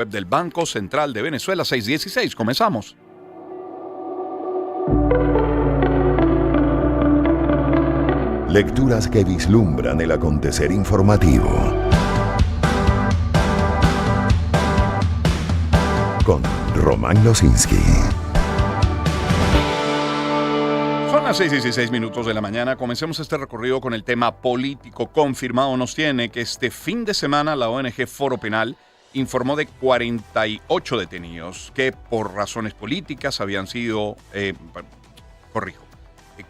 Web del Banco Central de Venezuela, 616. Comenzamos. Lecturas que vislumbran el acontecer informativo. Con Román Losinski. Son las 6:16 de la mañana. Comencemos este recorrido con el tema político. Confirmado nos tiene que este fin de semana la ONG Foro Penal informó de 48 detenidos que por razones políticas habían sido,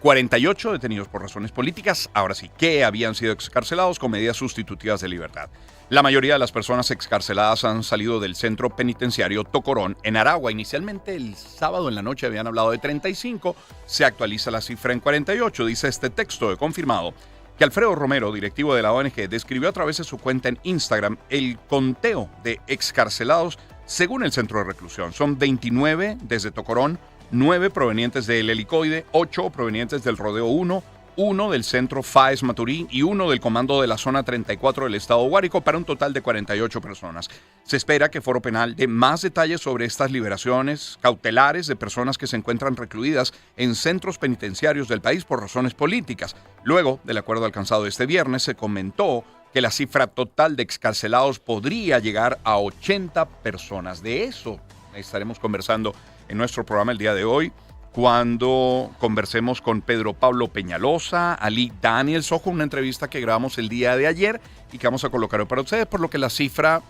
48 detenidos por razones políticas, ahora sí, que habían sido excarcelados con medidas sustitutivas de libertad. La mayoría de las personas excarceladas han salido del centro penitenciario Tocorón en Aragua. Inicialmente el sábado en la noche habían hablado de 35, se actualiza la cifra en 48, dice este texto de confirmado que Alfredo Romero, directivo de la ONG, describió a través de su cuenta en Instagram el conteo de excarcelados según el centro de reclusión. Son 29 desde Tocorón, 9 provenientes del Helicoide, 8 provenientes del Rodeo 1, 1 del centro FAES Maturín y 1 del comando de la zona 34 del estado Guárico, para un total de 48 personas. Se espera que Foro Penal dé más detalles sobre estas liberaciones cautelares de personas que se encuentran recluidas en centros penitenciarios del país por razones políticas. Luego del acuerdo alcanzado este viernes, se comentó que la cifra total de excarcelados podría llegar a 80 personas. De eso estaremos conversando en nuestro programa el día de hoy, cuando conversemos con Pedro Pablo Peñalosa, Ali Daniels, ojo, una entrevista que grabamos el día de ayer y que vamos a colocar para ustedes, por lo que la cifra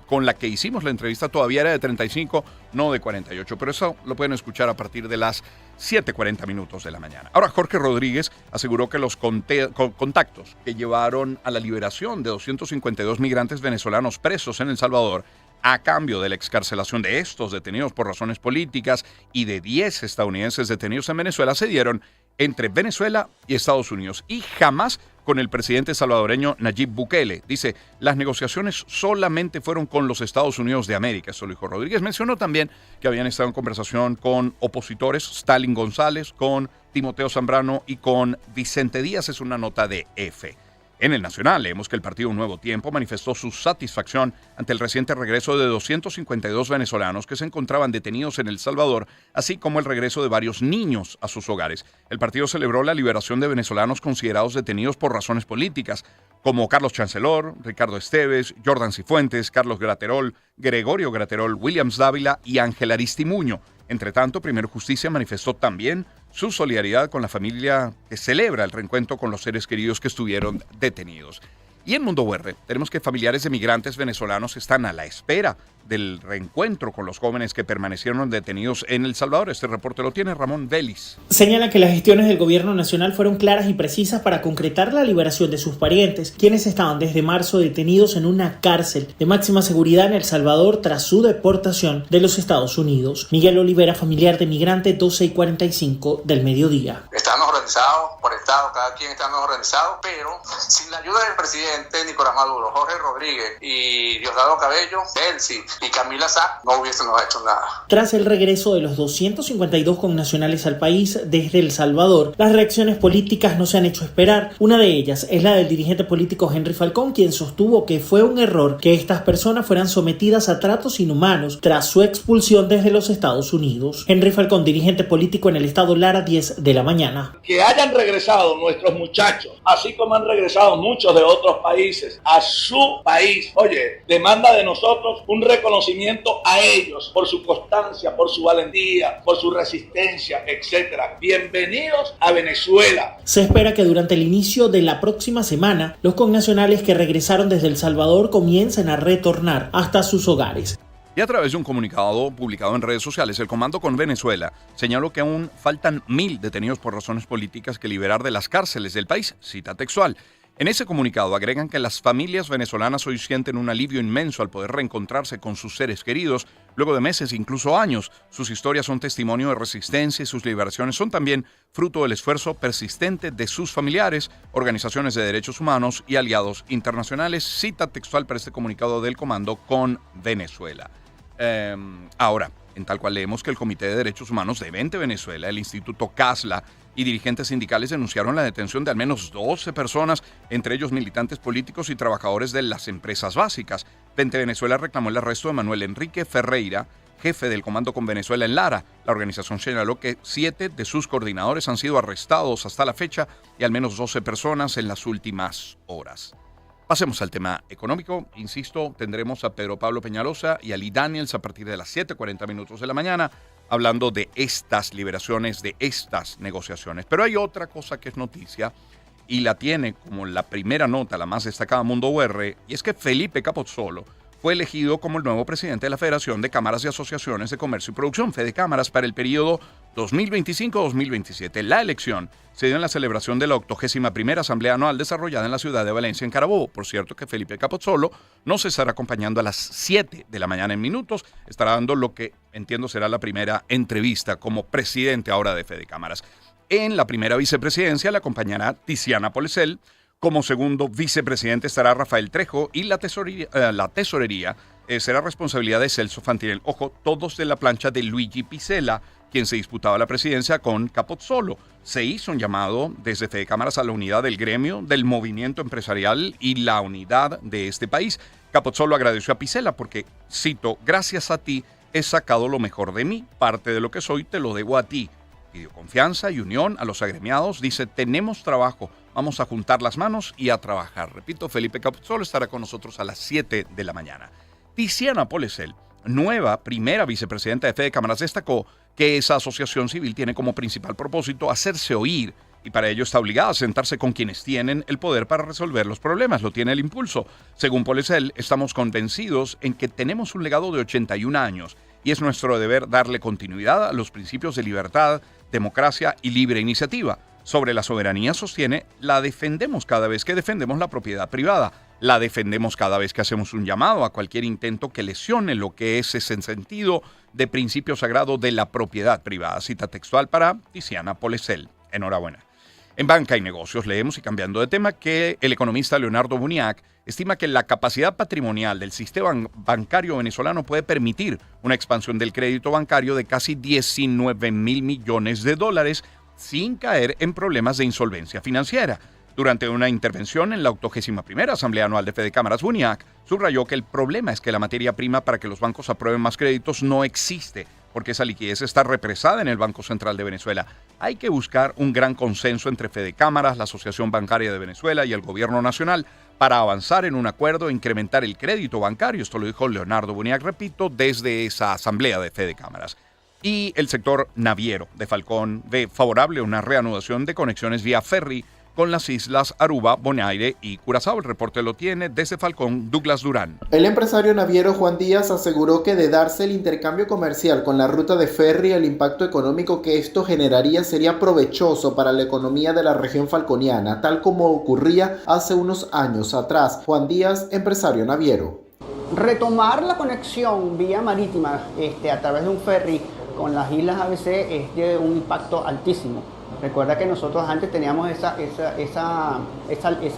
con la que hicimos la entrevista todavía era de 35, no de 48, pero eso lo pueden escuchar a partir de las 7:40 de la mañana. Ahora, Jorge Rodríguez aseguró que los contactos que llevaron a la liberación de 252 migrantes venezolanos presos en El Salvador a cambio de la excarcelación de estos detenidos por razones políticas y de 10 estadounidenses detenidos en Venezuela se dieron entre Venezuela y Estados Unidos y jamás con el presidente salvadoreño Nayib Bukele. Dice, las negociaciones solamente fueron con los Estados Unidos de América, eso lo dijo Rodríguez. Mencionó también que habían estado en conversación con opositores, Stalin González, con Timoteo Zambrano y con Vicente Díaz. Es una nota de F. En el Nacional leemos que el partido Nuevo Tiempo manifestó su satisfacción ante el reciente regreso de 252 venezolanos que se encontraban detenidos en El Salvador, así como el regreso de varios niños a sus hogares. El partido celebró la liberación de venezolanos considerados detenidos por razones políticas, como Carlos Chancellor, Ricardo Esteves, Jordan Cifuentes, Carlos Graterol, Gregorio Graterol, Williams Dávila y Ángel Aristimuño. Entre tanto, Primero Justicia manifestó también su solidaridad con la familia que celebra el reencuentro con los seres queridos que estuvieron detenidos. Y en Mundo Verde tenemos que familiares de migrantes venezolanos están a la espera del reencuentro con los jóvenes que permanecieron detenidos en El Salvador. Este reporte lo tiene Ramón Vélez. Señala que las gestiones del gobierno nacional fueron claras y precisas para concretar la liberación de sus parientes, quienes estaban desde marzo detenidos en una cárcel de máxima seguridad en El Salvador tras su deportación de los Estados Unidos. Miguel Olivera, familiar de migrante, 12:45 del mediodía. Están organizados por Estado, cada quien está organizado, pero sin la ayuda del presidente Nicolás Maduro, Jorge Rodríguez y Diosdado Cabello, Elsi y Camila Sá, no hubiésemos hecho nada. Tras el regreso de los 252 connacionales al país desde El Salvador, las reacciones políticas no se han hecho esperar. Una de ellas es la del dirigente político Henry Falcón, quien sostuvo que fue un error que estas personas fueran sometidas a tratos inhumanos tras su expulsión desde los Estados Unidos. Henry Falcón, dirigente político en el estado Lara, 10 de la mañana. Que hayan regresado nuestros muchachos, así como han regresado muchos de otros países, a su país, oye, demanda de nosotros un reconocimiento a ellos por su constancia, por su valentía, por su resistencia, etcétera. Bienvenidos a Venezuela. Se espera que durante el inicio de la próxima semana, los connacionales que regresaron desde El Salvador comiencen a retornar hasta sus hogares. Y a través de un comunicado publicado en redes sociales, el Comando con Venezuela señaló que aún faltan 1,000 detenidos por razones políticas que liberar de las cárceles del país, cita textual. En ese comunicado agregan que las familias venezolanas hoy sienten un alivio inmenso al poder reencontrarse con sus seres queridos luego de meses, incluso años. Sus historias son testimonio de resistencia y sus liberaciones son también fruto del esfuerzo persistente de sus familiares, organizaciones de derechos humanos y aliados internacionales. Cita textual para este comunicado del Comando con Venezuela. Ahora, en tal cual leemos que el Comité de Derechos Humanos de 20 Venezuela, el Instituto CASLA, y dirigentes sindicales denunciaron la detención de al menos 12 personas, entre ellos militantes políticos y trabajadores de las empresas básicas. 20 Venezuela reclamó el arresto de Manuel Enrique Ferreira, jefe del Comando con Venezuela en Lara. La organización señaló que 7 de sus coordinadores han sido arrestados hasta la fecha y al menos 12 personas en las últimas horas. Pasemos al tema económico. Insisto, tendremos a Pedro Pablo Peñalosa y a Lee Daniels a partir de las 7:40 de la mañana hablando de estas liberaciones, de estas negociaciones. Pero hay otra cosa que es noticia y la tiene como la primera nota, la más destacada Mundo UR, y es que Felipe Capozzolo fue elegido como el nuevo presidente de la Federación de Cámaras y Asociaciones de Comercio y Producción, FEDECámaras, para el periodo 2025-2027. La elección se dio en la celebración de la 81ª Asamblea Anual desarrollada en la ciudad de Valencia, en Carabobo. Por cierto que Felipe Capozzolo nos estará acompañando a las 7 de la mañana en minutos. Estará dando lo que entiendo será la primera entrevista como presidente ahora de FEDECámaras. En la primera vicepresidencia le acompañará Tiziana Polesel. Como segundo vicepresidente estará Rafael Trejo y la tesorería será responsabilidad de Celso Fantinel. Ojo, todos de la plancha de Luigi Pizzella, quien se disputaba la presidencia con Capozzolo. Se hizo un llamado desde FEDECámaras a la unidad del gremio, del movimiento empresarial y la unidad de este país. Capozzolo agradeció a Pizzella porque, cito, gracias a ti he sacado lo mejor de mí, parte de lo que soy te lo debo a ti. Pidió confianza y unión a los agremiados. Dice, tenemos trabajo, vamos a juntar las manos y a trabajar. Repito, Felipe Capozzolo estará con nosotros a las 7 de la mañana. Tiziana Polesel, nueva primera vicepresidenta de FEDECámaras, destacó que esa asociación civil tiene como principal propósito hacerse oír y para ello está obligada a sentarse con quienes tienen el poder para resolver los problemas. Lo tiene el impulso. Según Polesel, estamos convencidos en que tenemos un legado de 81 años y es nuestro deber darle continuidad a los principios de libertad, democracia y libre iniciativa. Sobre la soberanía, sostiene, la defendemos cada vez que defendemos la propiedad privada. La defendemos cada vez que hacemos un llamado a cualquier intento que lesione lo que es ese sentido de principio sagrado de la propiedad privada. Cita textual para Tiziana Polesel. Enhorabuena. En Banca y Negocios leemos, y cambiando de tema, que el economista Leonardo Buniac estima que la capacidad patrimonial del sistema bancario venezolano puede permitir una expansión del crédito bancario de casi 19,000 millones de dólares sin caer en problemas de insolvencia financiera. Durante una intervención en la 81ª Asamblea Anual de FEDECámaras, Buniac subrayó que el problema es que la materia prima para que los bancos aprueben más créditos no existe, porque esa liquidez está represada en el Banco Central de Venezuela. Hay que buscar un gran consenso entre FEDECámaras, la Asociación Bancaria de Venezuela y el Gobierno Nacional para avanzar en un acuerdo e incrementar el crédito bancario. Esto lo dijo Leonardo Buniac, repito, desde esa Asamblea de FEDECámaras. Y el sector naviero de Falcón ve favorable una reanudación de conexiones vía ferry con las islas Aruba, Bonaire y Curazao. El reporte lo tiene desde Falcón Douglas Durán. El empresario naviero Juan Díaz aseguró que de darse el intercambio comercial con la ruta de ferry, el impacto económico que esto generaría sería provechoso para la economía de la región falconiana, tal como ocurría hace unos años atrás. Juan Díaz, empresario naviero. Retomar la conexión vía marítima a través de un ferry con las islas ABC es de un impacto altísimo. Recuerda que nosotros antes teníamos esa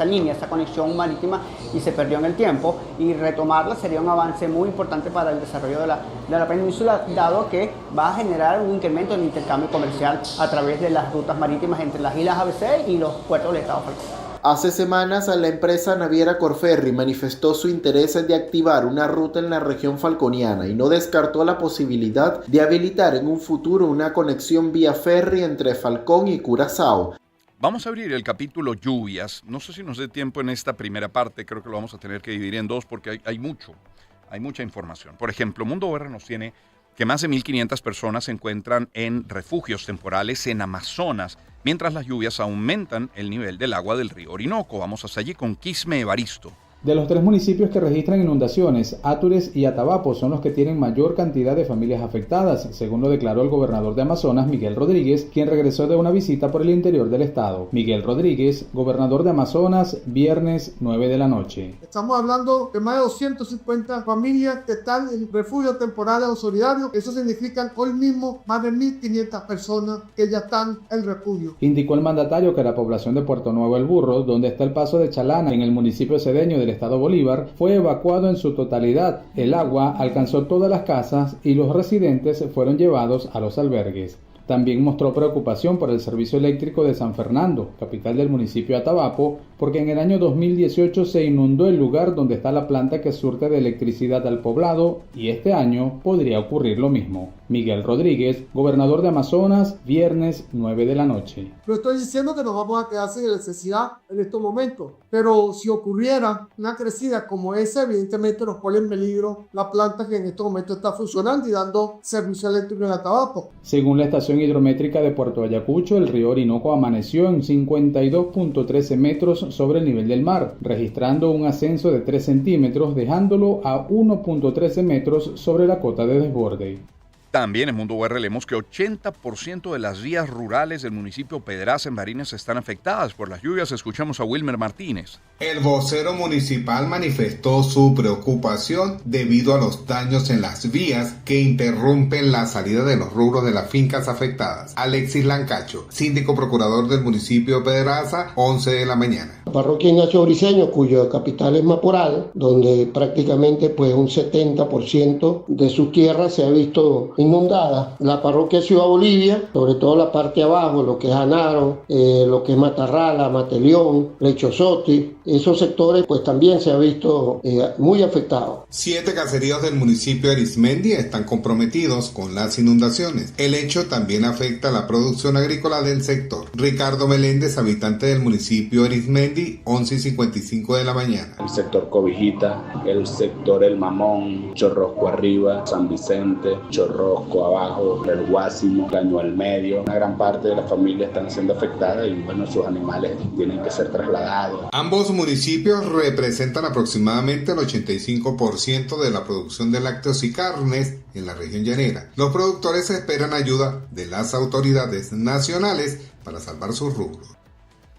línea, esa conexión marítima y se perdió en el tiempo, y retomarla sería un avance muy importante para el desarrollo de la península, dado que va a generar un incremento en el intercambio comercial a través de las rutas marítimas entre las islas ABC y los puertos del estado Falcón. Hace semanas la empresa naviera Corferry manifestó su interés de activar una ruta en la región falconiana y no descartó la posibilidad de habilitar en un futuro una conexión vía ferry entre Falcón y Curazao. Vamos a abrir el capítulo lluvias. No sé si nos dé tiempo en esta primera parte, creo que lo vamos a tener que dividir en dos porque hay mucha información. Por ejemplo, Mundo UR nos tiene que más de 1.500 personas se encuentran en refugios temporales en Amazonas, mientras las lluvias aumentan el nivel del agua del río Orinoco. Vamos hasta allí con Quisme Evaristo. De los 3 municipios que registran inundaciones, Atures y Atabapo son los que tienen mayor cantidad de familias afectadas, según lo declaró el gobernador de Amazonas, Miguel Rodríguez, quien regresó de una visita por el interior del estado. Miguel Rodríguez, gobernador de Amazonas, viernes 9 de la noche. Estamos hablando de más de 250 familias que están en refugio temporal o solidario. Eso significa hoy mismo más de 1.500 personas que ya están en refugio. Indicó el mandatario que la población de Puerto Nuevo El Burro, donde está el paso de Chalana en el municipio cedeño del estado Bolívar, fue evacuado en su totalidad. El agua alcanzó todas las casas y los residentes fueron llevados a los albergues. También mostró preocupación por el servicio eléctrico de San Fernando, capital del municipio de Atabapo, porque en el año 2018 se inundó el lugar donde está la planta que surte de electricidad al poblado y este año podría ocurrir lo mismo. Miguel Rodríguez, gobernador de Amazonas, viernes 9 de la noche. No estoy diciendo que nos vamos a quedar sin electricidad en estos momentos, pero si ocurriera una crecida como esa, evidentemente nos pone en peligro la planta que en estos momentos está funcionando y dando servicio eléctrico en Atabapo. Según la estación hidrométrica de Puerto Ayacucho, el río Orinoco amaneció en 52.13 metros sobre el nivel del mar, registrando un ascenso de 3 centímetros, dejándolo a 1.13 metros sobre la cota de desborde. También en Mundo UR leemos que 80% de las vías rurales del municipio Pedraza en Barinas están afectadas por las lluvias. Escuchamos a Wilmer Martínez. El vocero municipal manifestó su preocupación debido a los daños en las vías que interrumpen la salida de los rubros de las fincas afectadas. Alexis Lancacho, síndico procurador del municipio de Pedraza, 11 de la mañana. La parroquia Ignacio Briceño, cuya capital es Maporal, donde prácticamente un 70% de su tierra se ha visto inundada. La parroquia Ciudad Bolivia, sobre todo la parte abajo, lo que es Anaro, lo que es Matarrala, Mateleón, Lechosotti, esos sectores también se ha visto muy afectados. 7 caseríos del municipio de Arismendi están comprometidos con las inundaciones. El hecho también afecta la producción agrícola del sector. Ricardo Meléndez, habitante del municipio de Arismendi, 11:55 de la mañana. El sector Cobijita, el sector El Mamón, Chorrosco arriba, San Vicente, Chorrosco abajo, El Guásimo, Caño al medio. Una gran parte de las familias están siendo afectadas y sus animales tienen que ser trasladados. Ambos municipios representan aproximadamente el 85% de la producción de lácteos y carnes en la región llanera. Los productores esperan ayuda de las autoridades nacionales para salvar sus rubros.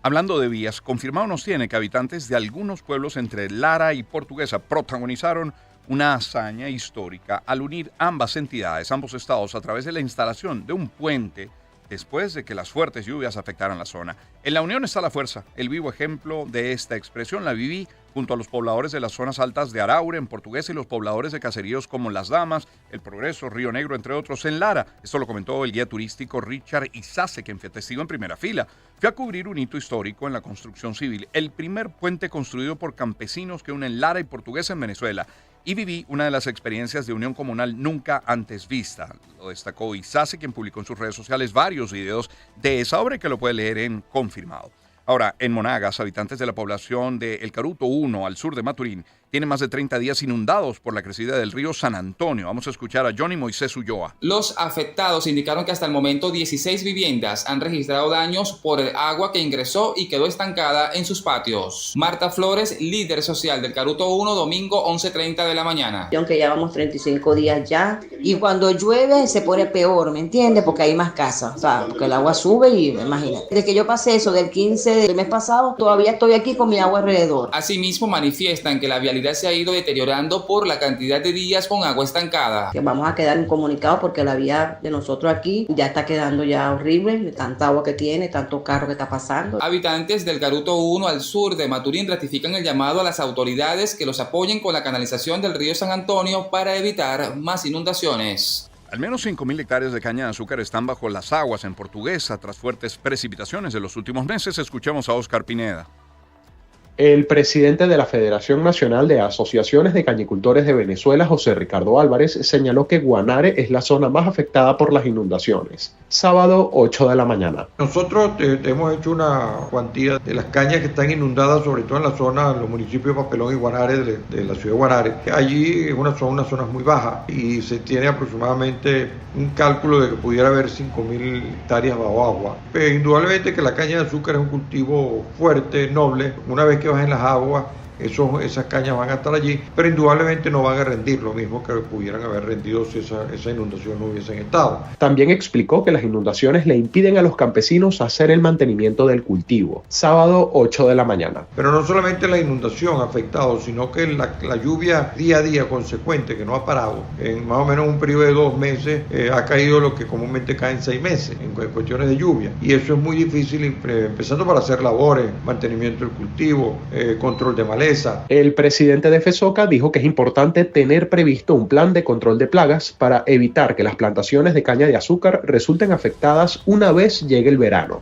Hablando de vías, confirmado nos tiene que habitantes de algunos pueblos entre Lara y Portuguesa protagonizaron una hazaña histórica al unir ambas entidades, ambos estados, a través de la instalación de un puente después de que las fuertes lluvias afectaran la zona. En la unión está la fuerza. El vivo ejemplo de esta expresión la viví junto a los pobladores de las zonas altas de Araure, en Portuguesa, y los pobladores de caseríos como Las Damas, El Progreso, Río Negro, entre otros, en Lara. Esto lo comentó el guía turístico Richard Isase, quien fue testigo en primera fila. Fue a cubrir un hito histórico en la construcción civil, el primer puente construido por campesinos que unen Lara y Portuguesa en Venezuela. Y viví una de las experiencias de unión comunal nunca antes vista. Lo destacó Isase, quien publicó en sus redes sociales varios videos de esa obra que lo puede leer en Confirmado. Ahora, en Monagas, habitantes de la población de El Caruto 1, al sur de Maturín, tienen más de 30 días inundados por la crecida del río San Antonio. Vamos a escuchar a Johnny Moisés Ulloa. Los afectados indicaron que hasta el momento 16 viviendas han registrado daños por el agua que ingresó y quedó estancada en sus patios. Marta Flores, líder social del Caruto 1, domingo 11:30 de la mañana. Aunque ya vamos 35 días ya, y cuando llueve se pone peor, ¿me entiendes? Porque hay más casas, o sea, porque el agua sube y imagínate. Desde que yo pasé eso del 15 del mes pasado, todavía estoy aquí con mi agua alrededor. Asimismo, manifiestan que la vialidad se ha ido deteriorando por la cantidad de días con agua estancada. Que vamos a quedar incomunicados porque la vía de nosotros aquí ya está quedando ya horrible, de tanta agua que tiene, tanto carro que está pasando. Habitantes del Caruto 1 al sur de Maturín ratifican el llamado a las autoridades que los apoyen con la canalización del río San Antonio para evitar más inundaciones. Al menos 5.000 hectáreas de caña de azúcar están bajo las aguas en Portuguesa tras fuertes precipitaciones de los últimos meses. Escuchemos a Oscar Pineda. El presidente de la Federación Nacional de Asociaciones de Cañicultores de Venezuela, José Ricardo Álvarez, señaló que Guanare es la zona más afectada por las inundaciones. Sábado, 8 de la mañana. Nosotros hemos hecho una cuantía de las cañas que están inundadas, sobre todo en la zona, en los municipios de Papelón y Guanare, de la ciudad de Guanare. Allí son unas zonas muy bajas y se tiene aproximadamente un cálculo de que pudiera haber 5.000 hectáreas bajo agua. Pero indudablemente que la caña de azúcar es un cultivo fuerte, noble. Una vez que bajen las aguas, esas cañas van a estar allí, pero indudablemente no van a rendir lo mismo que pudieran haber rendido si esa inundación no hubiesen estado. También explicó que las inundaciones le impiden a los campesinos hacer el mantenimiento del cultivo. Sábado, 8 de la mañana. Pero no solamente la inundación ha afectado, sino que la lluvia día a día consecuente, que no ha parado, en más o menos un periodo de 2 meses, ha caído lo que comúnmente cae en 6 meses, en cuestiones de lluvia. Y eso es muy difícil, empezando para hacer labores, mantenimiento del cultivo, control de malezas, naturaleza. El presidente de FESOCA dijo que es importante tener previsto un plan de control de plagas para evitar que las plantaciones de caña de azúcar resulten afectadas una vez llegue el verano.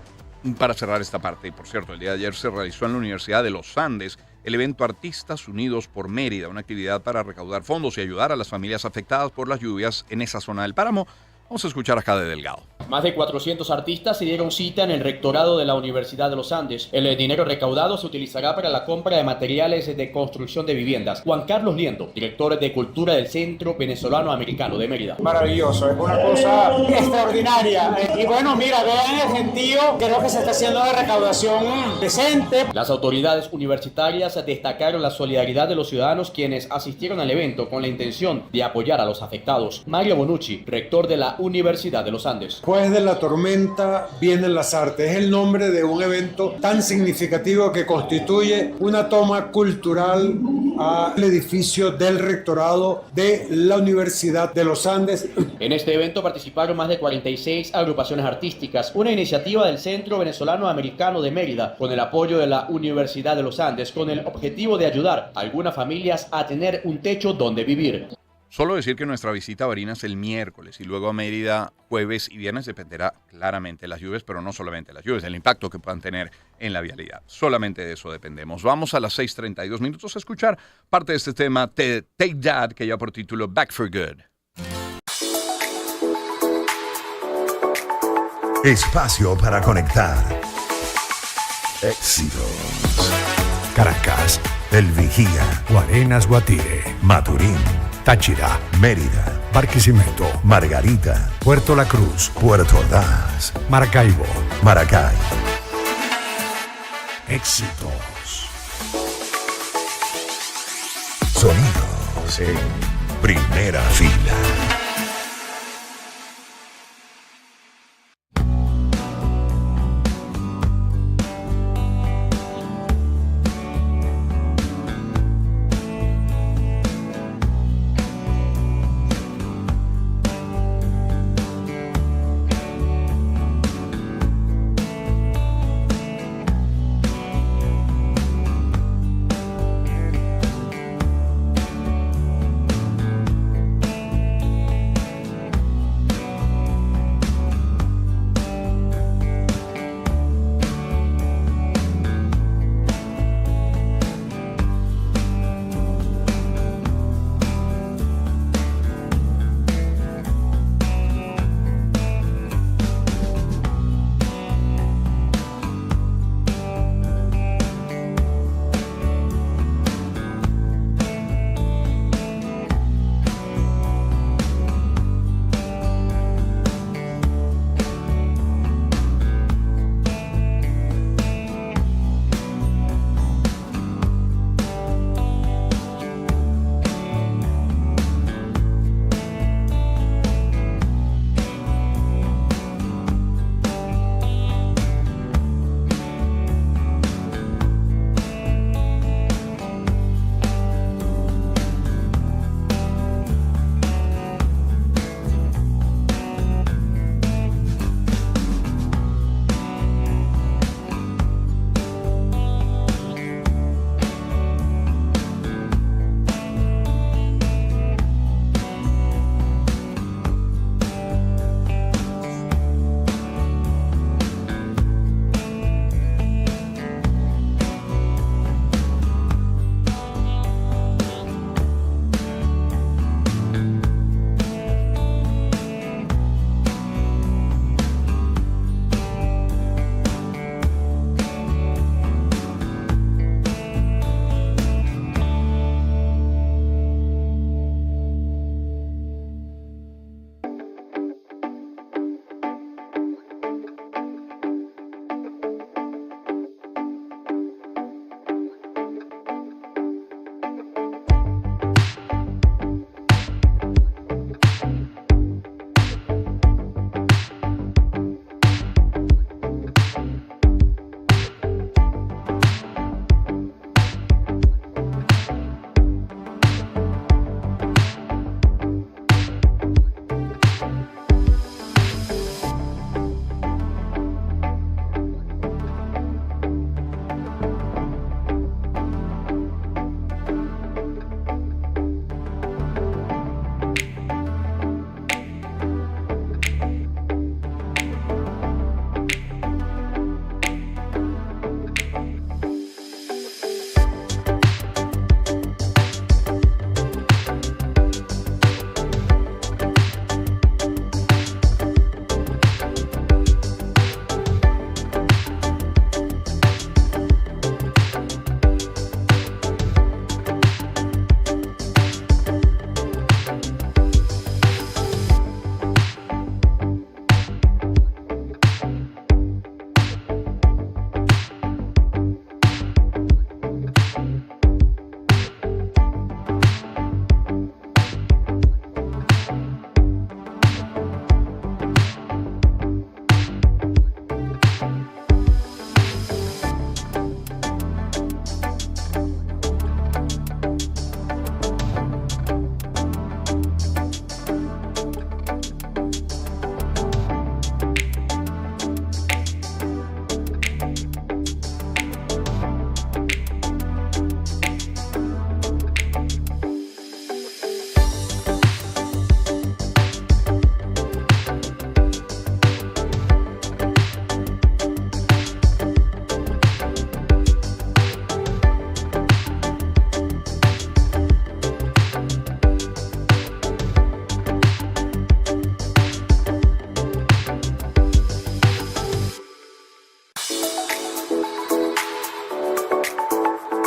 Para cerrar esta parte, y por cierto, el día de ayer se realizó en la Universidad de los Andes el evento Artistas Unidos por Mérida, una actividad para recaudar fondos y ayudar a las familias afectadas por las lluvias en esa zona del páramo. Vamos a escuchar acá de Delgado. Más de 400 artistas se dieron cita en el rectorado de la Universidad de los Andes. El dinero recaudado se utilizará para la compra de materiales de construcción de viviendas. Juan Carlos Liendo, director de Cultura del Centro Venezolano Americano de Mérida. Maravilloso, es una cosa extraordinaria. Y bueno, mira, vean el gentío, creo que se está haciendo una recaudación decente. Las autoridades universitarias destacaron la solidaridad de los ciudadanos quienes asistieron al evento con la intención de apoyar a los afectados. Mario Bonucci, rector de la Universidad de los Andes. Después de la tormenta vienen las artes. Es el nombre de un evento tan significativo que constituye una toma cultural al edificio del rectorado de la Universidad de los Andes. En este evento participaron más de 46 agrupaciones artísticas, una iniciativa del Centro Venezolano Americano de Mérida, con el apoyo de la Universidad de los Andes, con el objetivo de ayudar a algunas familias a tener un techo donde vivir. Solo decir que nuestra visita a Barinas el miércoles y luego a Mérida jueves y viernes dependerá claramente de las lluvias, pero no solamente de las lluvias, del impacto que puedan tener en la vialidad. Solamente de eso dependemos. Vamos a las 6:32 minutos a escuchar parte de este tema de Take That, que lleva por título Back for Good. Espacio para conectar. Éxitos. Caracas, El Vigía, Guarenas, Guatire, Maturín, Táchira, Mérida, Barquisimeto, Margarita, Puerto La Cruz, Puerto Ordaz, Maracaibo, Maracay. Éxitos. Sonidos en primera fila.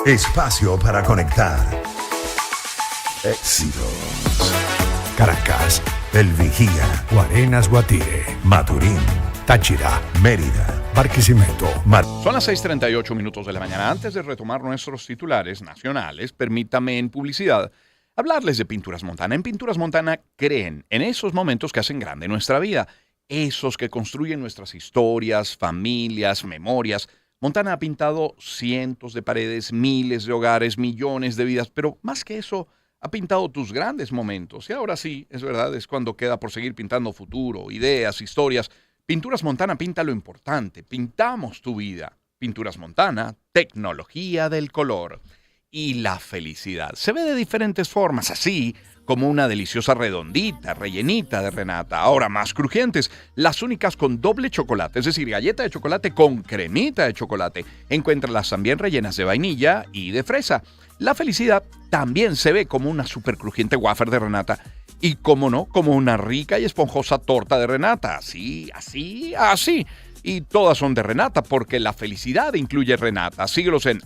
Espacio para conectar. Éxitos. Caracas, El Vigía, Guarenas, Guatire, Maturín, Táchira, Mérida, Barquisimeto. Son las 6:38 minutos de la mañana. Antes de retomar nuestros titulares nacionales, permítame en publicidad hablarles de Pinturas Montana. En Pinturas Montana creen en esos momentos que hacen grande nuestra vida, esos que construyen nuestras historias, familias, memorias. Montana ha pintado cientos de paredes, miles de hogares, millones de vidas, pero más que eso, ha pintado tus grandes momentos. Y ahora sí, es verdad, es cuando queda por seguir pintando futuro, ideas, historias. Pinturas Montana pinta lo importante. Pintamos tu vida. Pinturas Montana, tecnología del color. Y la felicidad se ve de diferentes formas, así como una deliciosa redondita, rellenita de Renata. Ahora más crujientes, las únicas con doble chocolate, es decir, galleta de chocolate con cremita de chocolate. Encuéntralas también rellenas de vainilla y de fresa. La felicidad también se ve como una súper crujiente wafer de Renata. Y, cómo no, como una rica y esponjosa torta de Renata. Así, así, así. Y todas son de Renata porque la felicidad incluye Renata. Síguelos en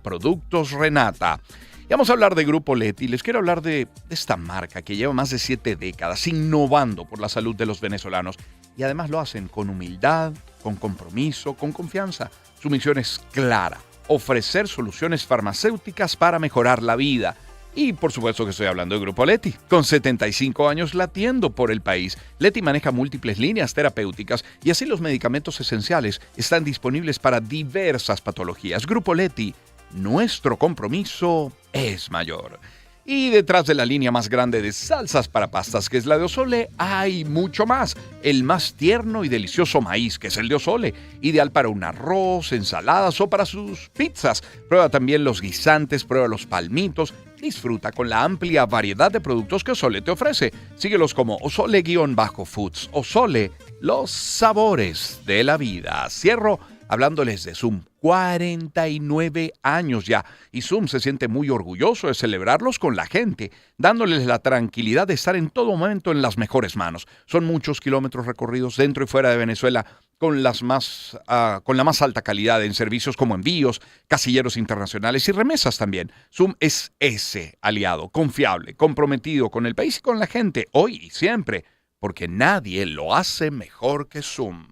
@productosrenata. Y vamos a hablar de Grupo Leti. Les quiero hablar de esta marca que lleva más de 7 décadas innovando por la salud de los venezolanos. Y además lo hacen con humildad, con compromiso, con confianza. Su misión es clara: ofrecer soluciones farmacéuticas para mejorar la vida. Y por supuesto que estoy hablando de Grupo Leti. Con 75 años latiendo por el país, Leti maneja múltiples líneas terapéuticas y así los medicamentos esenciales están disponibles para diversas patologías. Grupo Leti, nuestro compromiso es mayor. Y detrás de la línea más grande de salsas para pastas, que es la de Osole, hay mucho más. El más tierno y delicioso maíz, que es el de Osole, ideal para un arroz, ensaladas o para sus pizzas. Prueba también los guisantes, prueba los palmitos. Disfruta con la amplia variedad de productos que Osole te ofrece. Síguelos como Osole-Foods. Osole, los sabores de la vida. Cierro hablándoles de Zoom. 49 años ya. Y Zoom se siente muy orgulloso de celebrarlos con la gente, dándoles la tranquilidad de estar en todo momento en las mejores manos. Son muchos kilómetros recorridos dentro y fuera de Venezuela con la más alta calidad en servicios como envíos, casilleros internacionales y remesas también. Zoom es ese aliado confiable, comprometido con el país y con la gente, hoy y siempre, porque nadie lo hace mejor que Zoom.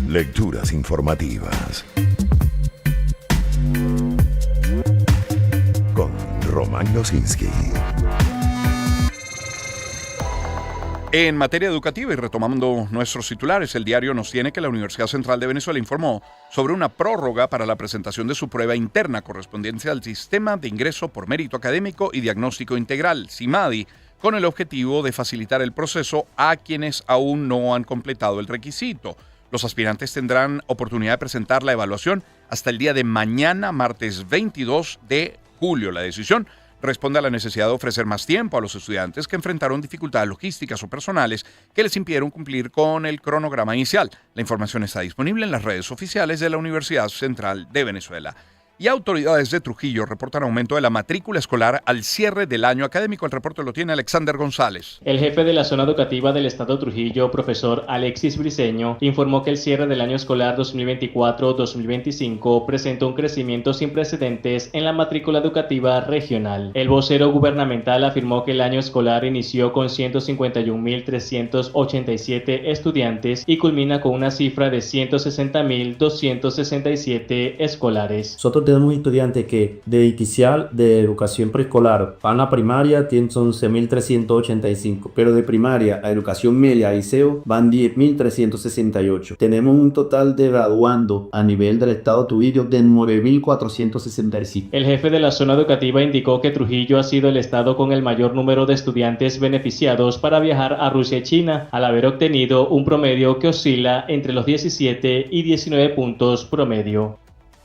Lecturas informativas con Román Losinski. En materia educativa y retomando nuestros titulares, el diario nos tiene que la Universidad Central de Venezuela informó sobre una prórroga para la presentación de su prueba interna correspondiente al Sistema de Ingreso por Mérito Académico y Diagnóstico Integral, SIMADI, con el objetivo de facilitar el proceso a quienes aún no han completado el requisito. Los aspirantes tendrán oportunidad de presentar la evaluación hasta el día de mañana, martes 22 de julio. La decisión responde a la necesidad de ofrecer más tiempo a los estudiantes que enfrentaron dificultades logísticas o personales que les impidieron cumplir con el cronograma inicial. La información está disponible en las redes oficiales de la Universidad Central de Venezuela. Y autoridades de Trujillo reportan aumento de la matrícula escolar al cierre del año académico. El reporte lo tiene Alexander González. El jefe de la zona educativa del estado Trujillo, profesor Alexis Briceño, informó que el cierre del año escolar 2024-2025 presentó un crecimiento sin precedentes en la matrícula educativa regional. El vocero gubernamental afirmó que el año escolar inició con 151.387 estudiantes y culmina con una cifra de 160.267 escolares. Nosotros tenemos estudiantes que de inicial de educación preescolar van a primaria tienen 11.385, pero de primaria a educación media y liceo van 10.368. Tenemos un total de graduando a nivel del estado Trujillo de 9.465. El jefe de la zona educativa indicó que Trujillo ha sido el estado con el mayor número de estudiantes beneficiados para viajar a Rusia y China, al haber obtenido un promedio que oscila entre los 17 y 19 puntos promedio.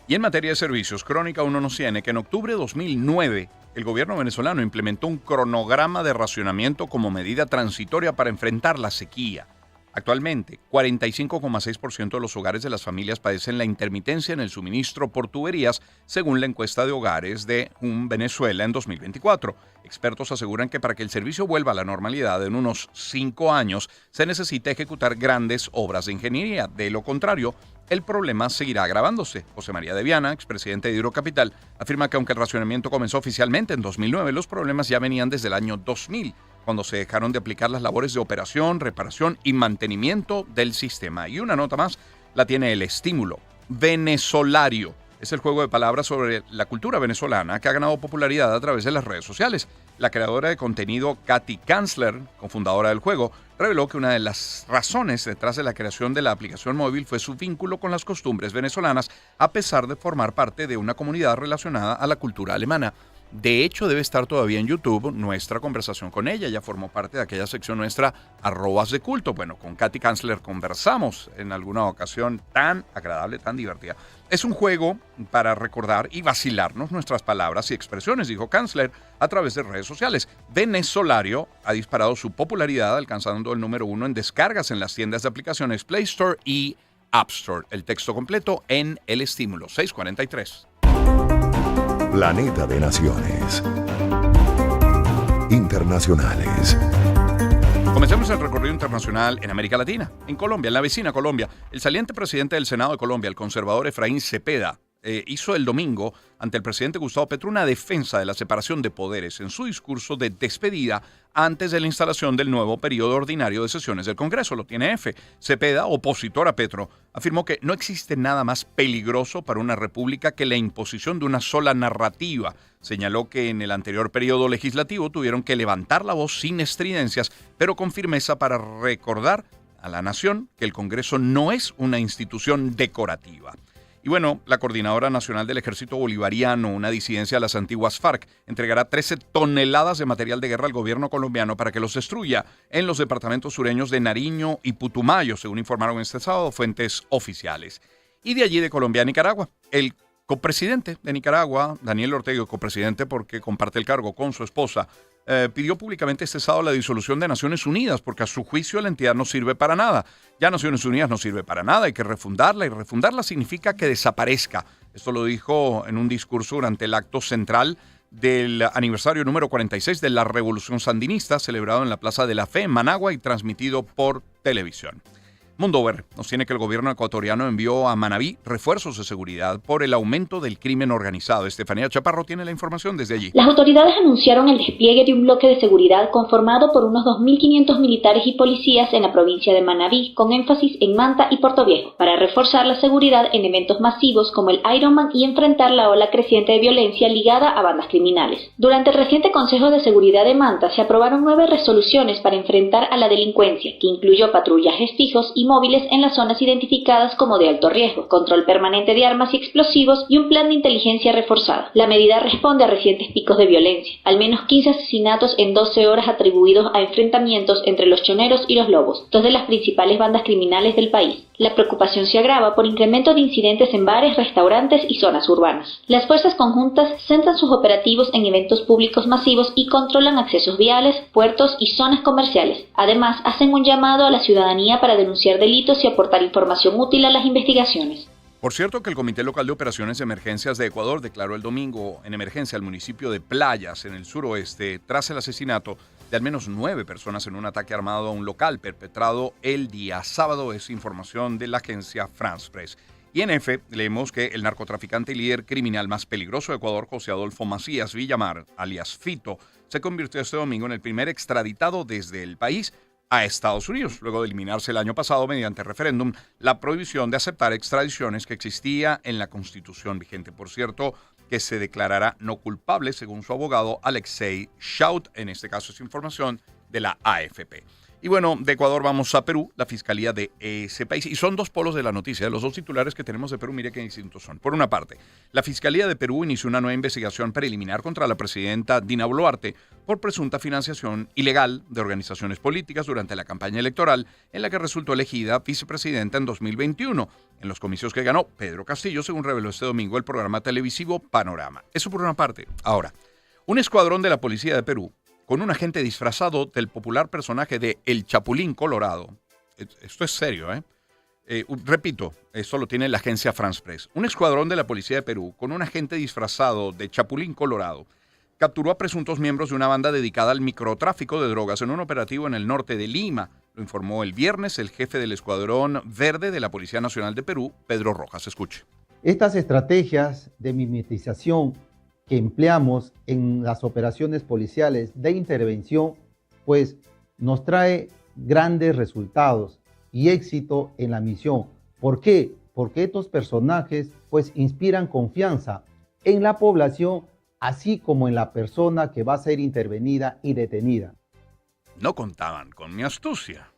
Y en materia de servicios, Crónica 1 nos tiene que en octubre de 2009 el gobierno venezolano implementó un cronograma de racionamiento como medida transitoria para enfrentar la sequía. Actualmente, 45,6% de los hogares de las familias padecen la intermitencia en el suministro por tuberías, según la encuesta de hogares de Venezuela en 2024. Expertos aseguran que para que el servicio vuelva a la normalidad en unos 5 años, se necesita ejecutar grandes obras de ingeniería. De lo contrario, el problema seguirá agravándose. José María de Viana, expresidente de Hidrocapital, afirma que aunque el racionamiento comenzó oficialmente en 2009, los problemas ya venían desde el año 2000, cuando se dejaron de aplicar las labores de operación, reparación y mantenimiento del sistema. Y una nota más la tiene El Estímulo. Venezolario es el juego de palabras sobre la cultura venezolana que ha ganado popularidad a través de las redes sociales. La creadora de contenido Katy Kanzler, cofundadora del juego, reveló que una de las razones detrás de la creación de la aplicación móvil fue su vínculo con las costumbres venezolanas, a pesar de formar parte de una comunidad relacionada a la cultura alemana. De hecho, debe estar todavía en YouTube nuestra conversación con ella. Ella formó parte de aquella sección nuestra, Arrobas de Culto. Bueno, con Katy Kanzler conversamos en alguna ocasión tan agradable, tan divertida. Es un juego para recordar y vacilarnos nuestras palabras y expresiones, dijo Kanzler a través de redes sociales. Venezolario ha disparado su popularidad, alcanzando el número 1 en descargas en las tiendas de aplicaciones Play Store y App Store. El texto completo en El Estímulo, 643. Planeta de Naciones. Internacionales. Comencemos el recorrido internacional en América Latina. En Colombia, en la vecina Colombia, el saliente presidente del Senado de Colombia, el conservador Efraín Cepeda, hizo el domingo ante el presidente Gustavo Petro una defensa de la separación de poderes en su discurso de despedida antes de la instalación del nuevo periodo ordinario de sesiones del Congreso. Lo tiene F. Cepeda, opositor a Petro, afirmó que no existe nada más peligroso para una república que la imposición de una sola narrativa. Señaló que en el anterior periodo legislativo tuvieron que levantar la voz sin estridencias, pero con firmeza para recordar a la nación que el Congreso no es una institución decorativa. Y bueno, la Coordinadora Nacional del Ejército Bolivariano, una disidencia de las antiguas FARC, entregará 13 toneladas de material de guerra al gobierno colombiano para que los destruya en los departamentos sureños de Nariño y Putumayo, según informaron este sábado fuentes oficiales. Y de allí de Colombia a Nicaragua, el copresidente de Nicaragua, Daniel Ortega, copresidente porque comparte el cargo con su esposa, pidió públicamente este sábado la disolución de Naciones Unidas porque a su juicio la entidad no sirve para nada. Ya Naciones Unidas no sirve para nada, hay que refundarla y refundarla significa que desaparezca. Esto lo dijo en un discurso durante el acto central del aniversario número 46 de la Revolución Sandinista, celebrado en la Plaza de la Fe en Managua y transmitido por televisión. Mundover nos tiene que el gobierno ecuatoriano envió a Manabí refuerzos de seguridad por el aumento del crimen organizado. Estefanía Chaparro tiene la información desde allí. Las autoridades anunciaron el despliegue de un bloque de seguridad conformado por unos 2.500 militares y policías en la provincia de Manabí, con énfasis en Manta y Puerto Viejo, para reforzar la seguridad en eventos masivos como el Ironman y enfrentar la ola creciente de violencia ligada a bandas criminales. Durante el reciente Consejo de Seguridad de Manta se aprobaron 9 resoluciones para enfrentar a la delincuencia, que incluyó patrullajes fijos y móviles en las zonas identificadas como de alto riesgo, control permanente de armas y explosivos y un plan de inteligencia reforzado. La medida responde a recientes picos de violencia, al menos 15 asesinatos en 12 horas atribuidos a enfrentamientos entre los choneros y los lobos, 2 de las principales bandas criminales del país. La preocupación se agrava por incremento de incidentes en bares, restaurantes y zonas urbanas. Las fuerzas conjuntas centran sus operativos en eventos públicos masivos y controlan accesos viales, puertos y zonas comerciales. Además, hacen un llamado a la ciudadanía para denunciar delitos y aportar información útil a las investigaciones. Por cierto que el Comité Local de Operaciones de Emergencias de Ecuador declaró el domingo en emergencia al municipio de Playas, en el suroeste, tras el asesinato de al menos 9 personas en un ataque armado a un local perpetrado el día sábado. Es información de la agencia France Press. Y en F leemos que el narcotraficante y líder criminal más peligroso de Ecuador, José Adolfo Macías Villamar, alias Fito, se convirtió este domingo en el primer extraditado desde el país a Estados Unidos, luego de eliminarse el año pasado mediante referéndum la prohibición de aceptar extradiciones que existía en la Constitución vigente. Por cierto, que se declarará no culpable, según su abogado Alexei Schaut. En este caso es información de la AFP. Y bueno, de Ecuador vamos a Perú, la fiscalía de ese país. Y son 2 polos de la noticia. Los 2 titulares que tenemos de Perú, mire qué distintos son. Por una parte, la fiscalía de Perú inició una nueva investigación preliminar contra la presidenta Dina Boluarte por presunta financiación ilegal de organizaciones políticas durante la campaña electoral en la que resultó elegida vicepresidenta en 2021, en los comicios que ganó Pedro Castillo, según reveló este domingo el programa televisivo Panorama. Eso por una parte. Ahora, un escuadrón de la policía de Perú, con un agente disfrazado del popular personaje de El Chapulín Colorado. Esto es serio, repito, esto lo tiene la agencia France Press. Un escuadrón de la policía de Perú, con un agente disfrazado de Chapulín Colorado, capturó a presuntos miembros de una banda dedicada al microtráfico de drogas en un operativo en el norte de Lima. Lo informó el viernes el jefe del Escuadrón Verde de la Policía Nacional de Perú, Pedro Rojas. Escuche. Estas estrategias de mimetización que empleamos en las operaciones policiales de intervención, pues nos trae grandes resultados y éxito en la misión. ¿Por qué? Porque estos personajes pues inspiran confianza en la población, así como en la persona que va a ser intervenida y detenida. No contaban con mi astucia.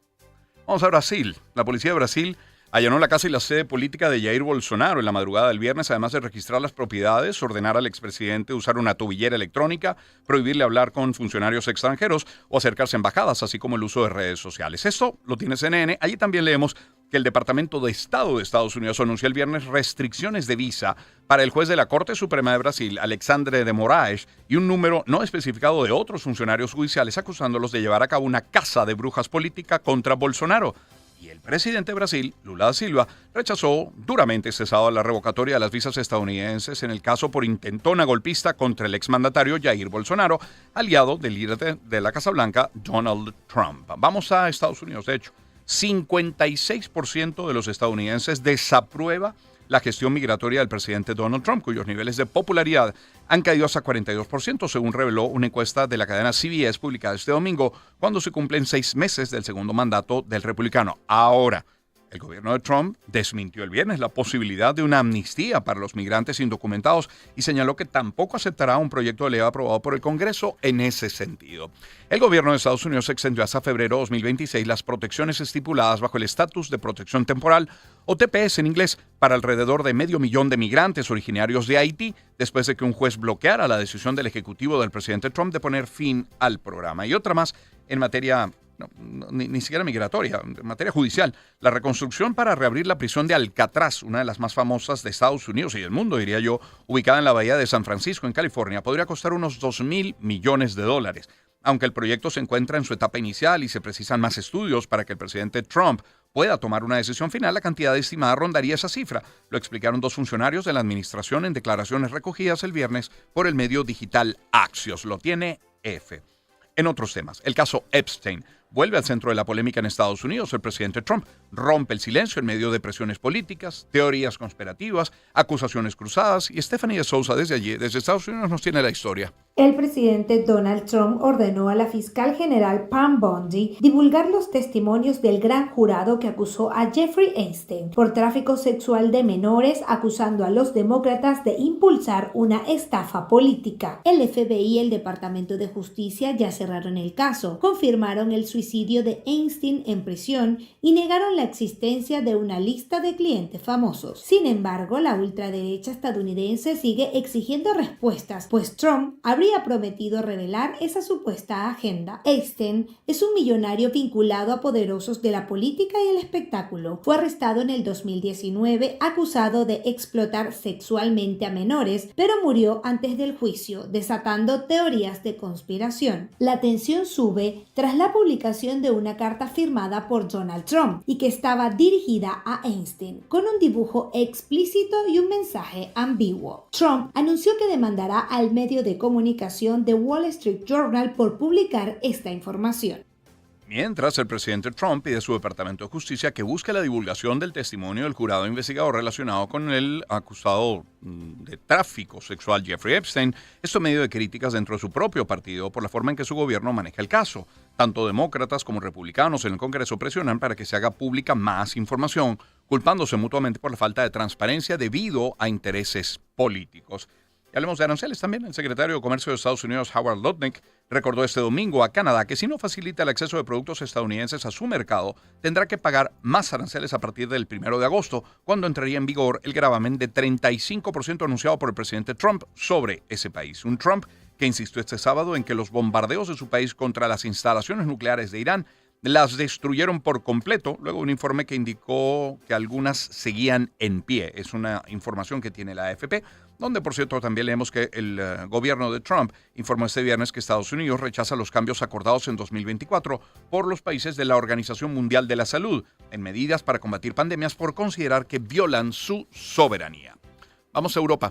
Vamos a Brasil. La policía de Brasil allanó la casa y la sede política de Jair Bolsonaro en la madrugada del viernes, además de registrar las propiedades, ordenar al expresidente usar una tobillera electrónica, prohibirle hablar con funcionarios extranjeros o acercarse a embajadas, así como el uso de redes sociales. Esto lo tiene CNN. Allí también leemos que el Departamento de Estado de Estados Unidos anunció el viernes restricciones de visa para el juez de la Corte Suprema de Brasil, Alexandre de Moraes, y un número no especificado de otros funcionarios judiciales acusándolos de llevar a cabo una caza de brujas política contra Bolsonaro. Y el presidente de Brasil, Lula da Silva, rechazó duramente este sábado la revocatoria de las visas estadounidenses en el caso por intentona golpista contra el exmandatario Jair Bolsonaro, aliado del líder de la Casa Blanca, Donald Trump. Vamos a Estados Unidos, de hecho. 56% de los estadounidenses desaprueba la gestión migratoria del presidente Donald Trump, cuyos niveles de popularidad han caído hasta 42%, según reveló una encuesta de la cadena CBS publicada este domingo, cuando se cumplen 6 meses del segundo mandato del republicano. Ahora, el gobierno de Trump desmintió el viernes la posibilidad de una amnistía para los migrantes indocumentados y señaló que tampoco aceptará un proyecto de ley aprobado por el Congreso en ese sentido. El gobierno de Estados Unidos extendió hasta febrero 2026 las protecciones estipuladas bajo el estatus de protección temporal, o TPS en inglés, para alrededor de 500,000 de migrantes originarios de Haití, después de que un juez bloqueara la decisión del ejecutivo del presidente Trump de poner fin al programa. Y otra más en materia ni siquiera migratoria, en materia judicial. La reconstrucción para reabrir la prisión de Alcatraz, una de las más famosas de Estados Unidos y del mundo, diría yo, ubicada en la bahía de San Francisco, en California, podría costar unos $2,000 millones. Aunque el proyecto se encuentra en su etapa inicial y se precisan más estudios para que el presidente Trump pueda tomar una decisión final, la cantidad estimada rondaría esa cifra. Lo explicaron 2 funcionarios de la administración en declaraciones recogidas el viernes por el medio digital Axios. Lo tiene F. En otros temas, el caso Epstein vuelve al centro de la polémica en Estados Unidos. El presidente Trump rompe el silencio en medio de presiones políticas, teorías conspirativas, acusaciones cruzadas, y Stephanie de Sousa desde allí, desde Estados Unidos, nos tiene la historia. El presidente Donald Trump ordenó a la fiscal general Pam Bondi divulgar los testimonios del gran jurado que acusó a Jeffrey Epstein por tráfico sexual de menores, acusando a los demócratas de impulsar una estafa política. El FBI y el Departamento de Justicia ya cerraron el caso, confirmaron el suicidio de Epstein en prisión y negaron la existencia de una lista de clientes famosos. Sin embargo, la ultraderecha estadounidense sigue exigiendo respuestas, pues Trump habría prometido revelar esa supuesta agenda. Epstein es un millonario vinculado a poderosos de la política y el espectáculo. Fue arrestado en el 2019 acusado de explotar sexualmente a menores, pero murió antes del juicio, desatando teorías de conspiración. La tensión sube tras la publicación de una carta firmada por Donald Trump y que estaba dirigida a Epstein, con un dibujo explícito y un mensaje ambiguo. Trump anunció que demandará al medio de comunicación The Wall Street Journal por publicar esta información. Mientras, el presidente Trump pide a su Departamento de Justicia que busque la divulgación del testimonio del jurado investigador relacionado con el acusado de tráfico sexual Jeffrey Epstein, esto en medio de críticas dentro de su propio partido por la forma en que su gobierno maneja el caso. Tanto demócratas como republicanos en el Congreso presionan para que se haga pública más información, culpándose mutuamente por la falta de transparencia debido a intereses políticos. Y hablemos de aranceles también. El secretario de Comercio de Estados Unidos, Howard Lutnick, recordó este domingo a Canadá que si no facilita el acceso de productos estadounidenses a su mercado, tendrá que pagar más aranceles a partir del 1 de agosto, cuando entraría en vigor el gravamen de 35% anunciado por el presidente Trump sobre ese país. Un Trump que insistió este sábado en que los bombardeos de su país contra las instalaciones nucleares de Irán las destruyeron por completo, luego un informe que indicó que algunas seguían en pie. Es una información que tiene la AFP, donde por cierto también leemos que el gobierno de Trump informó este viernes que Estados Unidos rechaza los cambios acordados en 2024 por los países de la Organización Mundial de la Salud en medidas para combatir pandemias por considerar que violan su soberanía. Vamos a Europa.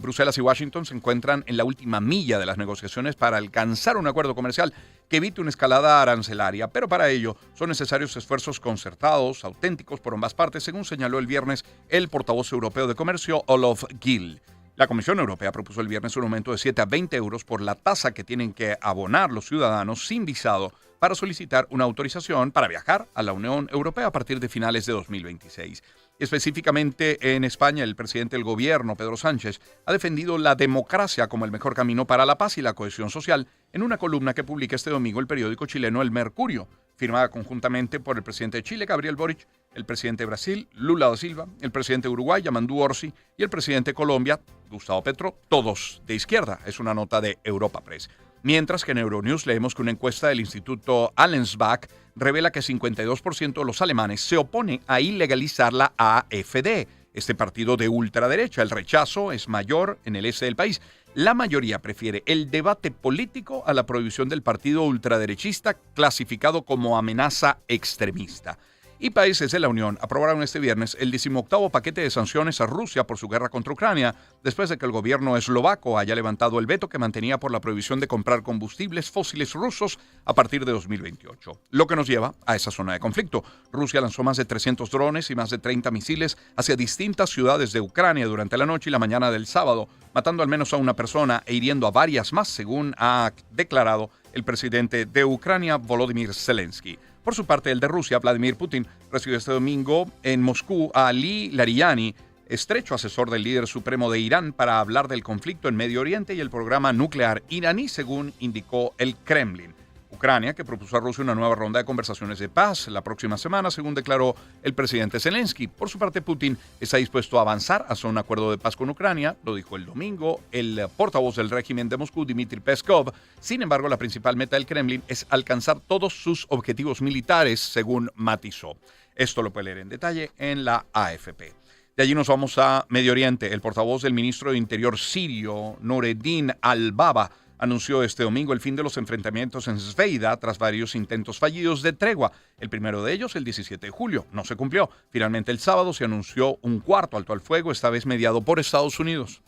Bruselas y Washington se encuentran en la última milla de las negociaciones para alcanzar un acuerdo comercial que evite una escalada arancelaria, pero para ello son necesarios esfuerzos concertados, auténticos por ambas partes, según señaló el viernes el portavoz europeo de comercio, Olof Gill. La Comisión Europea propuso el viernes un aumento de 7 a 20 euros por la tasa que tienen que abonar los ciudadanos sin visado para solicitar una autorización para viajar a la Unión Europea a partir de finales de 2026. Específicamente en España, el presidente del gobierno, Pedro Sánchez, ha defendido la democracia como el mejor camino para la paz y la cohesión social en una columna que publica este domingo el periódico chileno El Mercurio, firmada conjuntamente por el presidente de Chile, Gabriel Boric, el presidente de Brasil, Lula da Silva, el presidente de Uruguay, Yamandu Orsi, y el presidente de Colombia, Gustavo Petro, todos de izquierda. Es una nota de Europa Press. Mientras que en Euronews leemos que una encuesta del Instituto Allensbach revela que 52% de los alemanes se opone a ilegalizar la AfD, este partido de ultraderecha. El rechazo es mayor en el este del país. La mayoría prefiere el debate político a la prohibición del partido ultraderechista clasificado como amenaza extremista. Y países de la Unión aprobaron este viernes el 18º paquete de sanciones a Rusia por su guerra contra Ucrania, después de que el gobierno eslovaco haya levantado el veto que mantenía por la prohibición de comprar combustibles fósiles rusos a partir de 2028. Lo que nos lleva a esa zona de conflicto. Rusia lanzó más de 300 drones y más de 30 misiles hacia distintas ciudades de Ucrania durante la noche y la mañana del sábado, matando al menos a una persona e hiriendo a varias más, según ha declarado el presidente de Ucrania, Volodymyr Zelensky. Por su parte, el de Rusia, Vladimir Putin, recibió este domingo en Moscú a Ali Larijani, estrecho asesor del líder supremo de Irán, para hablar del conflicto en Medio Oriente y el programa nuclear iraní, según indicó el Kremlin. Ucrania, que propuso a Rusia una nueva ronda de conversaciones de paz la próxima semana, según declaró el presidente Zelensky. Por su parte, Putin está dispuesto a avanzar hacia un acuerdo de paz con Ucrania, lo dijo el domingo el portavoz del régimen de Moscú, Dmitry Peskov. Sin embargo, la principal meta del Kremlin es alcanzar todos sus objetivos militares, según matizó. Esto lo puede leer en detalle en la AFP. De allí nos vamos a Medio Oriente. El portavoz del ministro de Interior sirio, Nureddin al-Baba, anunció este domingo el fin de los enfrentamientos en Sveida tras varios intentos fallidos de tregua. El primero de ellos, el 17 de julio, no se cumplió. Finalmente, el sábado se anunció un cuarto alto al fuego, esta vez mediado por Estados Unidos.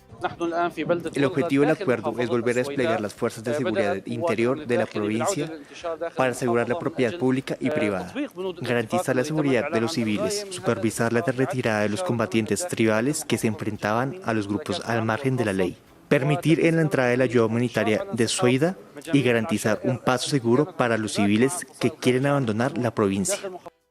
El objetivo del acuerdo es volver a desplegar las fuerzas de seguridad interior de la provincia para asegurar la propiedad pública y privada, garantizar la seguridad de los civiles, supervisar la retirada de los combatientes tribales que se enfrentaban a los grupos al margen de la ley, permitir en la entrada de la ayuda humanitaria de Sveida y garantizar un paso seguro para los civiles que quieren abandonar la provincia.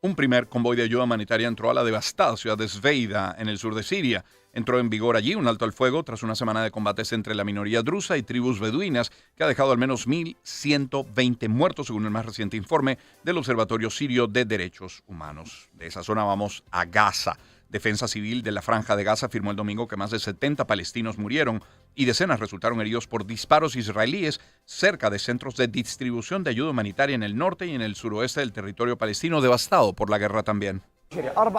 Un primer convoy de ayuda humanitaria entró a la devastada ciudad de Sveida, en el sur de Siria. Entró en vigor allí un alto al fuego tras una semana de combates entre la minoría drusa y tribus beduinas que ha dejado al menos 1.120 muertos, según el más reciente informe del Observatorio Sirio de Derechos Humanos. De esa zona vamos a Gaza. Defensa Civil de la Franja de Gaza afirmó el domingo que más de 70 palestinos murieron y decenas resultaron heridos por disparos israelíes cerca de centros de distribución de ayuda humanitaria en el norte y en el suroeste del territorio palestino, devastado por la guerra también.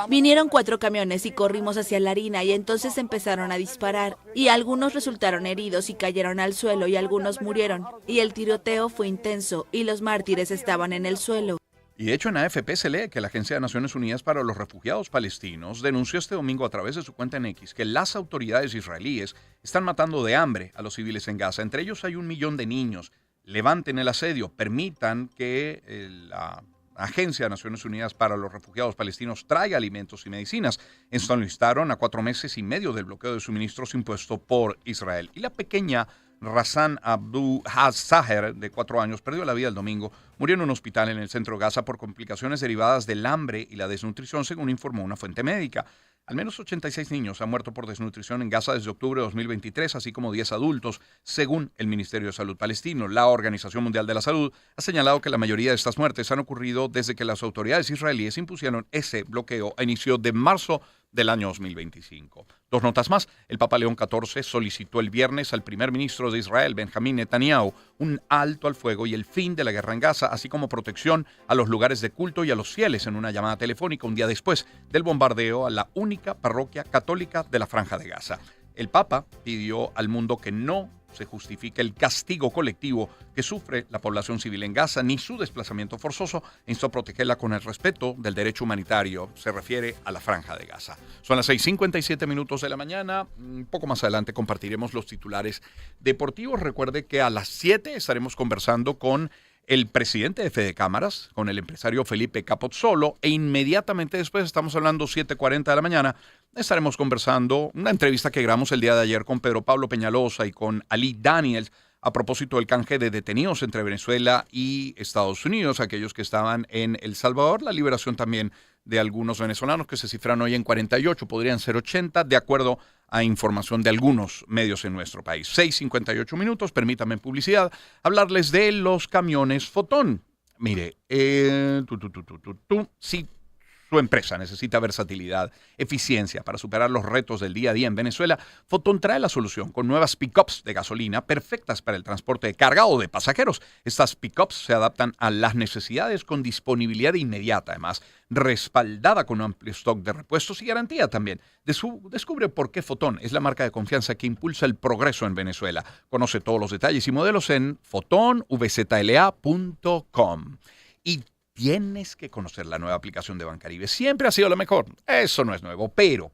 Vinieron 4 camiones y corrimos hacia la harina y entonces empezaron a disparar y algunos resultaron heridos y cayeron al suelo y algunos murieron y el tiroteo fue intenso y los mártires estaban en el suelo. Y de hecho en AFP se lee que la Agencia de Naciones Unidas para los Refugiados Palestinos denunció este domingo a través de su cuenta en X que las autoridades israelíes están matando de hambre a los civiles en Gaza. Entre ellos hay 1 millón de niños. Levanten el asedio, permitan que la Agencia de Naciones Unidas para los Refugiados Palestinos traiga alimentos y medicinas. Esto lo instaron a 4 meses y medio del bloqueo de suministros impuesto por Israel. Y la pequeña Razan Abdu Zaher, de 4 años, perdió la vida el domingo. Murió en un hospital en el centro de Gaza por complicaciones derivadas del hambre y la desnutrición, según informó una fuente médica. Al menos 86 niños han muerto por desnutrición en Gaza desde octubre de 2023, así como 10 adultos, según el Ministerio de Salud palestino. La Organización Mundial de la Salud ha señalado que la mayoría de estas muertes han ocurrido desde que las autoridades israelíes impusieron ese bloqueo a inicio de marzo del año 2025. 2 notas más. El Papa León XIV solicitó el viernes al primer ministro de Israel, Benjamín Netanyahu, un alto al fuego y el fin de la guerra en Gaza, así como protección a los lugares de culto y a los fieles en una llamada telefónica un día después del bombardeo a la única parroquia católica de la Franja de Gaza. El Papa pidió al mundo que no se justifica el castigo colectivo que sufre la población civil en Gaza, ni su desplazamiento forzoso, e instó a protegerla con el respeto del derecho humanitario. Se refiere a la Franja de Gaza. Son las 6:57 de la mañana. Un poco más adelante compartiremos los titulares deportivos. Recuerde que a las 7 estaremos conversando con el presidente de Fede Cámaras, con el empresario Felipe Capozzolo, e inmediatamente después, estamos hablando 7:40 de la mañana, estaremos conversando una entrevista que grabamos el día de ayer con Pedro Pablo Peñalosa y con Ali Daniels a propósito del canje de detenidos entre Venezuela y Estados Unidos, aquellos que estaban en El Salvador, la liberación también de algunos venezolanos que se cifran hoy en 48, podrían ser 80, de acuerdo a información de algunos medios en nuestro país. 6:58, permítame en publicidad hablarles de los camiones Fotón. Mire, si su empresa necesita versatilidad, eficiencia para superar los retos del día a día en Venezuela, Fotón trae la solución con nuevas pick-ups de gasolina perfectas para el transporte de carga o de pasajeros. Estas pick-ups se adaptan a las necesidades con disponibilidad inmediata, además respaldada con un amplio stock de repuestos y garantía también. Descubre por qué Fotón es la marca de confianza que impulsa el progreso en Venezuela. Conoce todos los detalles y modelos en fotonvzla.com. Y tienes que conocer la nueva aplicación de Bancaribe. Siempre ha sido la mejor. Eso no es nuevo, pero.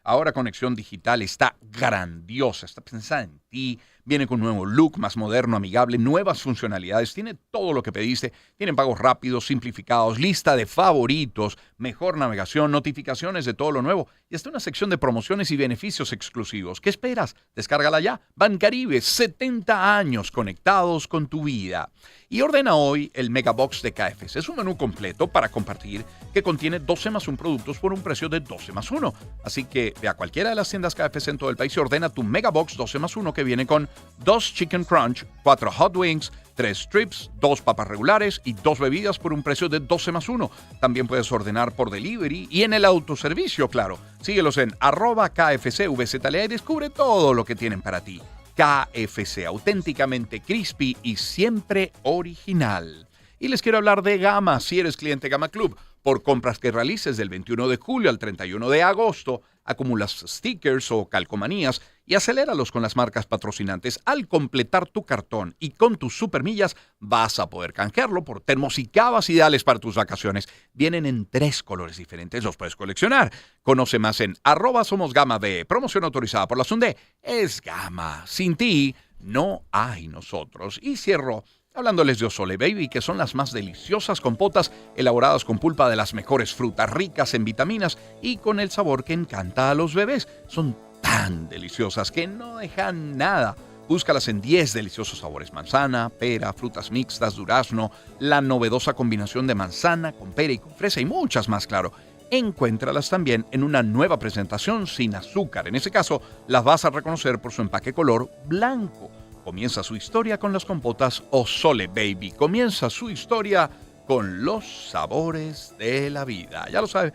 Ahora Conexión Digital está grandiosa, está pensada en ti, viene con un nuevo look, más moderno, amigable, nuevas funcionalidades, tiene todo lo que pediste, tienen pagos rápidos, simplificados, lista de favoritos, mejor navegación, notificaciones de todo lo nuevo y hasta una sección de promociones y beneficios exclusivos. ¿Qué esperas? Descárgala ya. Bancaribe, 70 años conectados con tu vida. Y ordena hoy el Megabox de KFC. Es un menú completo para compartir que contiene 12+1 productos por un precio de 12+1. Así que ve a cualquiera de las tiendas KFC en todo el país y ordena tu Megabox 12+1 que viene con 2 Chicken Crunch, 4 Hot Wings, 3 strips, 2 papas regulares y 2 bebidas por un precio de 12+1. También puedes ordenar por delivery y en el autoservicio, claro. Síguelos en @KFCVZLA y descubre todo lo que tienen para ti. KFC, auténticamente crispy y siempre original. Y les quiero hablar de Gama. Si eres cliente Gama Club, por compras que realices del 21 de julio al 31 de agosto, acumulas stickers o calcomanías y aceléralos con las marcas patrocinantes. Al completar tu cartón y con tus supermillas, vas a poder canjearlo por termos y cavas ideales para tus vacaciones. Vienen en 3 colores diferentes, los puedes coleccionar. Conoce más en @SomosGamaB. Promoción autorizada por la SUNDE. Es Gama. Sin ti, no hay nosotros. Y cierro hablándoles de Osole Baby, que son las más deliciosas compotas elaboradas con pulpa de las mejores frutas, ricas en vitaminas y con el sabor que encanta a los bebés. Son tan deliciosas que no dejan nada. Búscalas en 10 deliciosos sabores: manzana, pera, frutas mixtas, durazno, la novedosa combinación de manzana con pera y con fresa y muchas más, claro. Encuéntralas también en una nueva presentación sin azúcar. En ese caso, las vas a reconocer por su empaque color blanco. Comienza su historia con las compotas Osole Baby. Comienza su historia con los sabores de la vida. Ya lo sabe,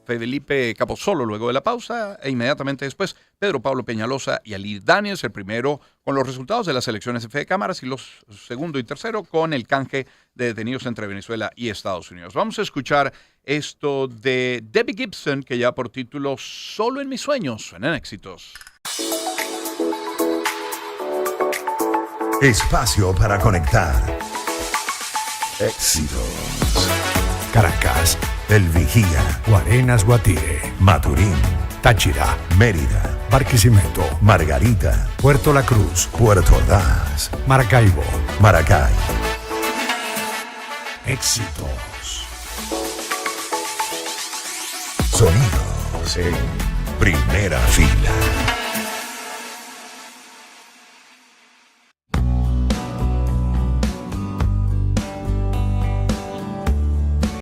Felipe Capozzolo luego de la pausa e inmediatamente después Pedro Pablo Peñalosa y Ali Daniels, el primero con los resultados de las elecciones de Fede Cámaras y los segundo y tercero con el canje de detenidos entre Venezuela y Estados Unidos. Vamos a escuchar esto de Debbie Gibson, que ya por título Solo en mis sueños suenan éxitos. Espacio para conectar. Éxitos. Caracas, El Vigía, Guarenas, Guatire, Maturín, Táchira, Mérida, Barquisimeto, Margarita, Puerto La Cruz, Puerto Ordaz, Maracaibo, Maracay. Éxitos. Sonidos en primera fila.